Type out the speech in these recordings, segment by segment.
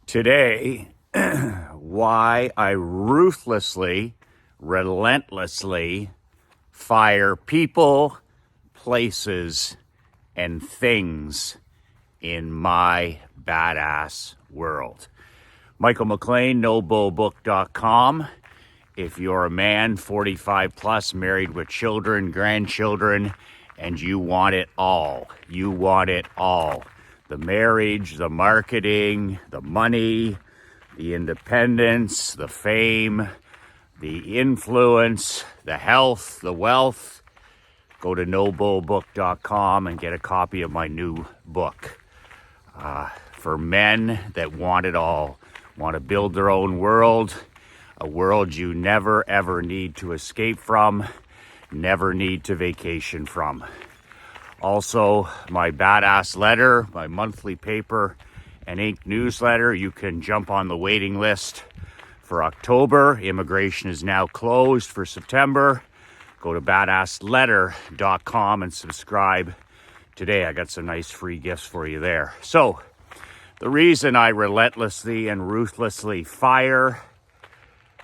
Today, why I ruthlessly, relentlessly fire people, places, and things in my badass world. Michael McLean, NoBullBook.com. If you're a man, 45 plus, married with children, grandchildren, and you want it all. You want it all. The marriage, the marketing, the money, the independence, the fame, the influence, the health, the wealth. Go to NoBullBook.com and get a copy of my new book. For men that want it all, want to build their own world, a world you never ever need to escape from, never need to vacation from. Also, my badass letter, my monthly paper and ink newsletter. You can jump on the waiting list for October. Immigration is now closed for September. Go to badassletter.com and subscribe today. I got some nice free gifts for you there. So, the reason I relentlessly and ruthlessly fire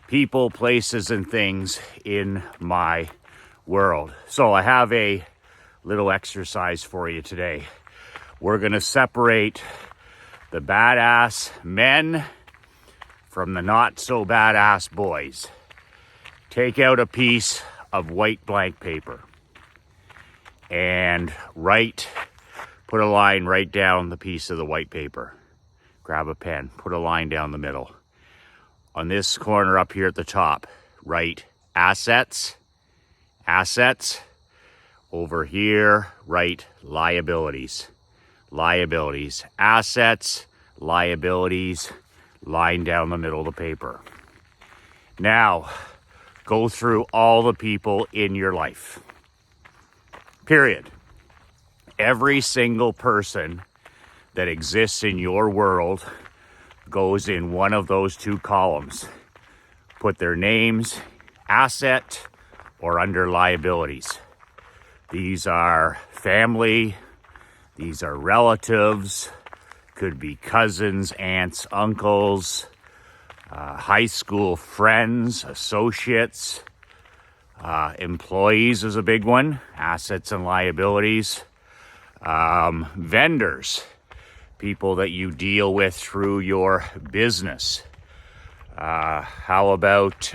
people, places, and things in my world. So I have a little exercise for you today. We're going to separate the badass men from the not so badass boys. Take out a piece of white blank paper and put a line right down the piece of the white paper. Grab a pen, put a line down the middle. On this corner up here at the top, write assets. Over here, write liabilities. Assets, liabilities, line down the middle of the paper. Now, go through all the people in your life. Period. Every single person that exists in your world goes in one of those two columns. Put their names, asset, or under liabilities. These are family, these are relatives, could be cousins, aunts, uncles, high school friends, associates, employees is a big one, assets and liabilities, vendors, people that you deal with through your business. How about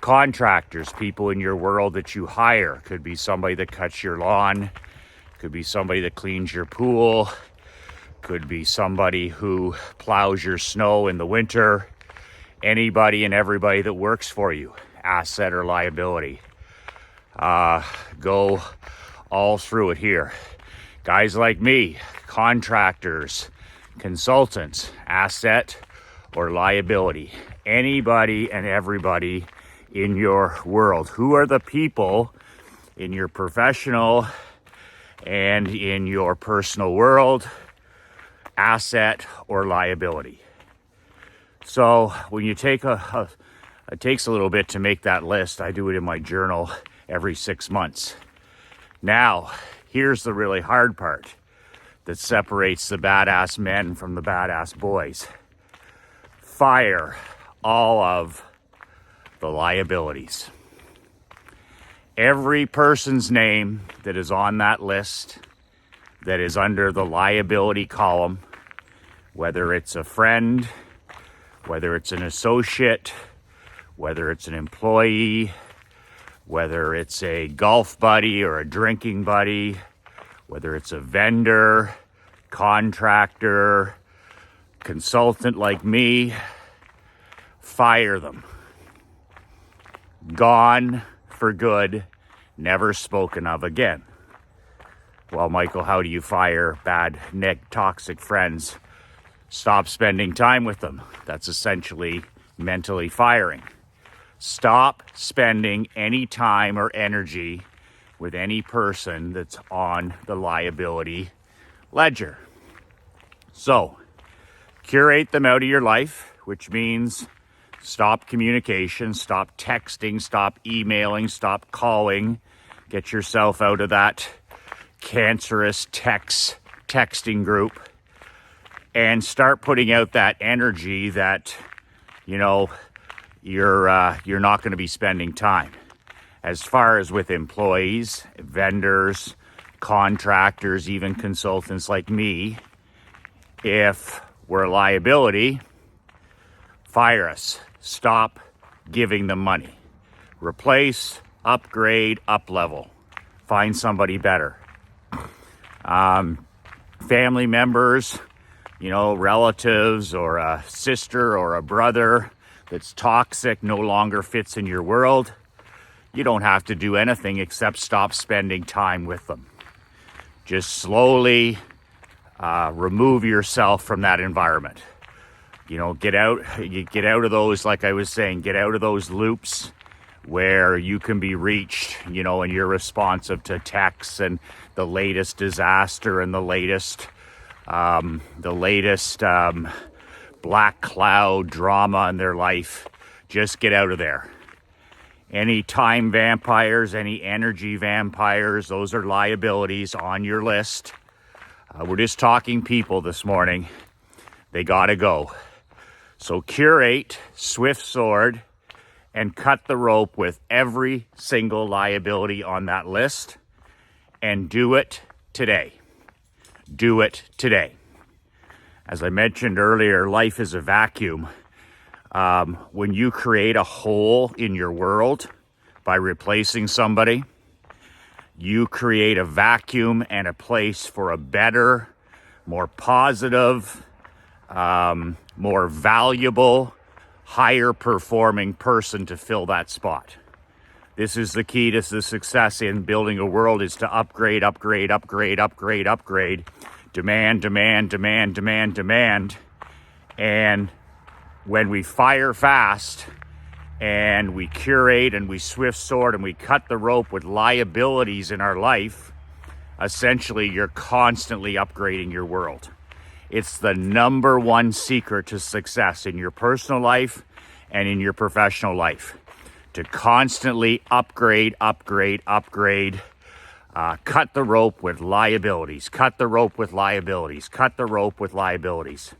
contractors, people in your world that you hire? Could be somebody that cuts your lawn, could be somebody that cleans your pool, could be somebody who plows your snow in the winter. Anybody and everybody that works for you, asset or liability. Go all through it here. Guys like me, contractors, consultants, asset or liability. Anybody and everybody in your world. Who are the people in your professional and in your personal world, asset or liability? So when you take it takes a little bit to make that list. I do it in my journal every 6 months. Now, here's the really hard part that separates the badass men from the badass boys. Fire all of the liabilities. Every person's name that is on that list that is under the liability column, whether it's a friend, whether it's an associate, whether it's an employee, whether it's a golf buddy or a drinking buddy, whether it's a vendor, contractor, consultant like me, fire them. Gone for good, never spoken of again. Well, Michael, how do you fire bad, toxic friends? Stop spending time with them. That's essentially mentally firing. Stop spending any time or energy with any person that's on the liability ledger. So, curate them out of your life, which means stop communication, stop texting, stop emailing, stop calling. Get yourself out of that cancerous texting group. and start putting out that energy that, you know, you're not going to be spending time. As far as with employees, vendors, contractors, even consultants like me, if we're a liability, fire us. Stop giving them money. Replace, upgrade, up level. Find somebody better. Family members, you know, relatives or a sister or a brother that's toxic, no longer fits in your world. You don't have to do anything except stop spending time with them. Just slowly remove yourself from that environment. You know, get out of those, like I was saying, get out of those loops where you can be reached, you know, and you're responsive to texts and the latest disaster and the latest black cloud drama in their life. Just get out of there. Any time vampires, any energy vampires, those are liabilities on your list. We're just talking people this morning. They gotta go. So curate, swift sword, and cut the rope with every single liability on that list. And do it today. Do it today. As I mentioned earlier, life is a vacuum. When you create a hole in your world by replacing somebody, you create a vacuum and a place for a better, more positive, more valuable, higher performing person to fill that spot. This is the key to the success in building a world, is to upgrade, upgrade, upgrade, upgrade, upgrade, demand, demand, demand, demand, demand. And when we fire fast and we curate and we swift sword and we cut the rope with liabilities in our life, essentially you're constantly upgrading your world. It's the number one secret to success in your personal life and in your professional life. To constantly upgrade, upgrade, upgrade. Cut the rope with liabilities. Cut the rope with liabilities. Cut the rope with liabilities.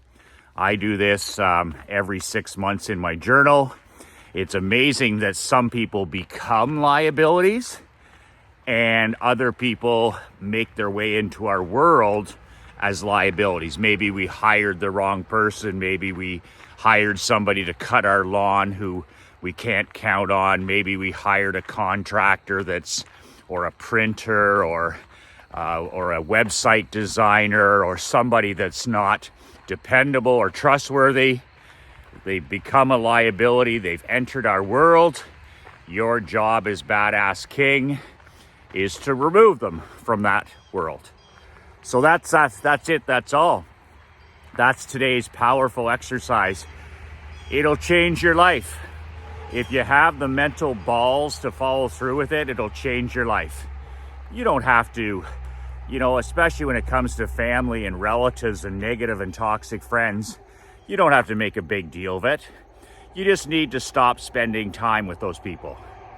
I do this every 6 months in my journal. It's amazing that some people become liabilities and other people make their way into our world as liabilities. Maybe we hired the wrong person. Maybe we hired somebody to cut our lawn who we can't count on. Maybe we hired a contractor or a printer or a website designer or somebody that's not dependable or trustworthy. They become a liability. They've entered our world. Your job as Badass King is to remove them from that world. So that's it. That's all. That's today's powerful exercise. It'll change your life. If you have the mental balls to follow through with it, it'll change your life. You don't have to, you know, especially when it comes to family and relatives and negative and toxic friends, you don't have to make a big deal of it. You just need to stop spending time with those people,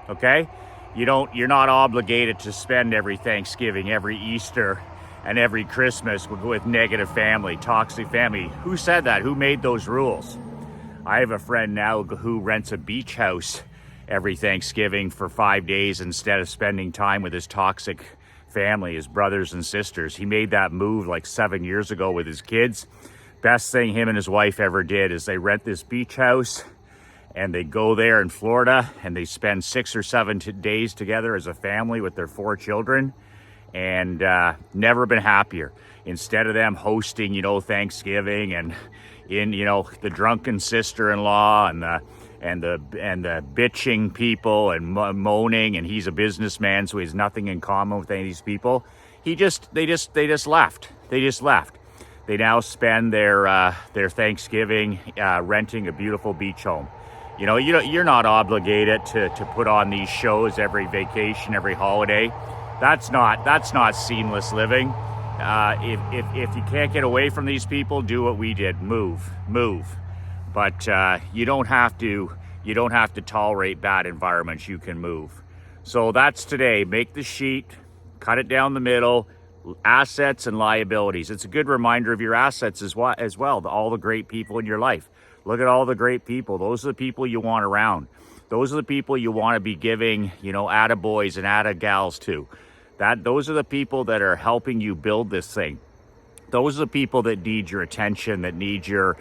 okay? You're not obligated to spend every Thanksgiving, every Easter, and every Christmas with negative family, toxic family. Who said that? Who made those rules? I have a friend now who rents a beach house every Thanksgiving for 5 days instead of spending time with his toxic family, his brothers and sisters. He made that move like 7 years ago with his kids. Best thing him and his wife ever did is they rent this beach house and they go there in Florida and they spend 6 or 7 days together as a family with their 4 children, and never been happier. Instead of them hosting, you know, Thanksgiving and in, you know, the drunken sister-in-law and the bitching people and moaning, and he's a businessman, so he has nothing in common with any of these people. They just left. They just left. They now spend their Thanksgiving renting a beautiful beach home. You know, you're not obligated to put on these shows every vacation, every holiday. That's not seamless living. If you can't get away from these people, do what we did. Move. But you don't have to tolerate bad environments. You can move. So that's today. Make the sheet, cut it down the middle, Assets and liabilities. It's a good reminder of your assets as well. All the great people in your life. Look at all the great people. Those are the people you want around. Those are the people you want to be giving, attaboys and attagals to. Those are the people that are helping you build this thing. Those are the people that need your attention, that need your,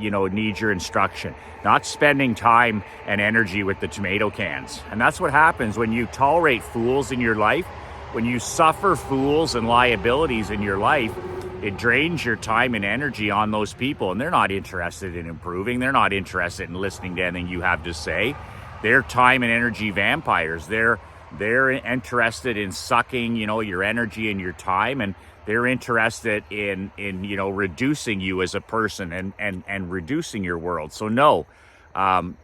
need your instruction. Not spending time and energy with the tomato cans. And that's what happens when you tolerate fools in your life. When you suffer fools and liabilities in your life, it drains your time and energy on those people, and they're not interested in improving. They're not interested in listening to anything you have to say. They're time and energy vampires. They're interested in sucking, your energy and your time, and they're interested in reducing you as a person and reducing your world. So no,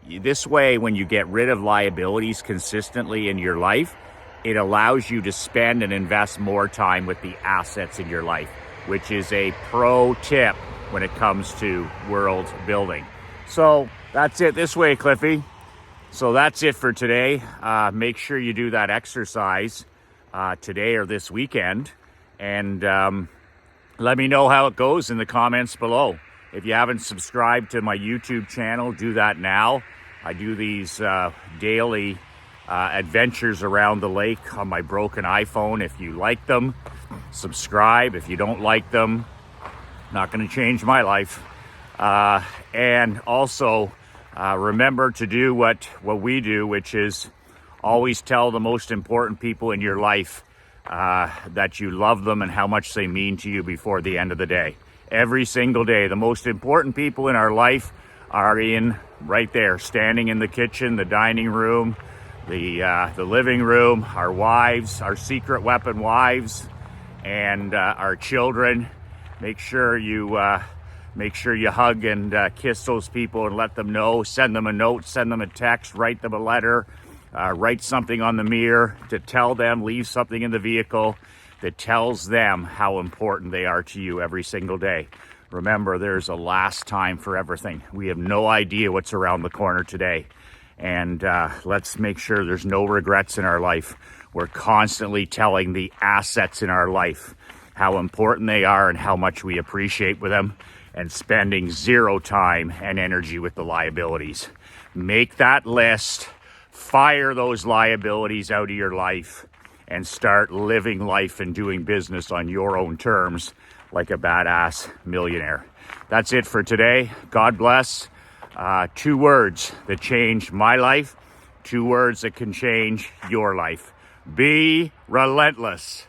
this way, when you get rid of liabilities consistently in your life, it allows you to spend and invest more time with the assets in your life, which is a pro tip when it comes to world building. So that's it this way, Cliffy. So that's it for today. Make sure you do that exercise today or this weekend. And let me know how it goes in the comments below. If you haven't subscribed to my YouTube channel, do that now. I do these daily adventures around the lake on my broken iPhone. If you like them, subscribe. If you don't like them, not going to change my life. And also remember to do what we do, which is always tell the most important people in your life that you love them and how much they mean to you before the end of the day. Every single day, the most important people in our life are in right there, standing in the kitchen, the dining room, the living room, our wives, our secret weapon wives, and our children. Make sure you hug and kiss those people and let them know. Send them a note, send them a text, write them a letter, write something on the mirror to tell them, leave something in the vehicle that tells them how important they are to you every single day. Remember, there's a last time for everything. We have no idea what's around the corner today. And let's make sure there's no regrets in our life. We're constantly telling the assets in our life how important they are and how much we appreciate with them, and spending zero time and energy with the liabilities. Make that list, fire those liabilities out of your life, and start living life and doing business on your own terms like a badass millionaire. That's it for today. God bless. 2 words that changed my life, 2 words that can change your life. Be relentless.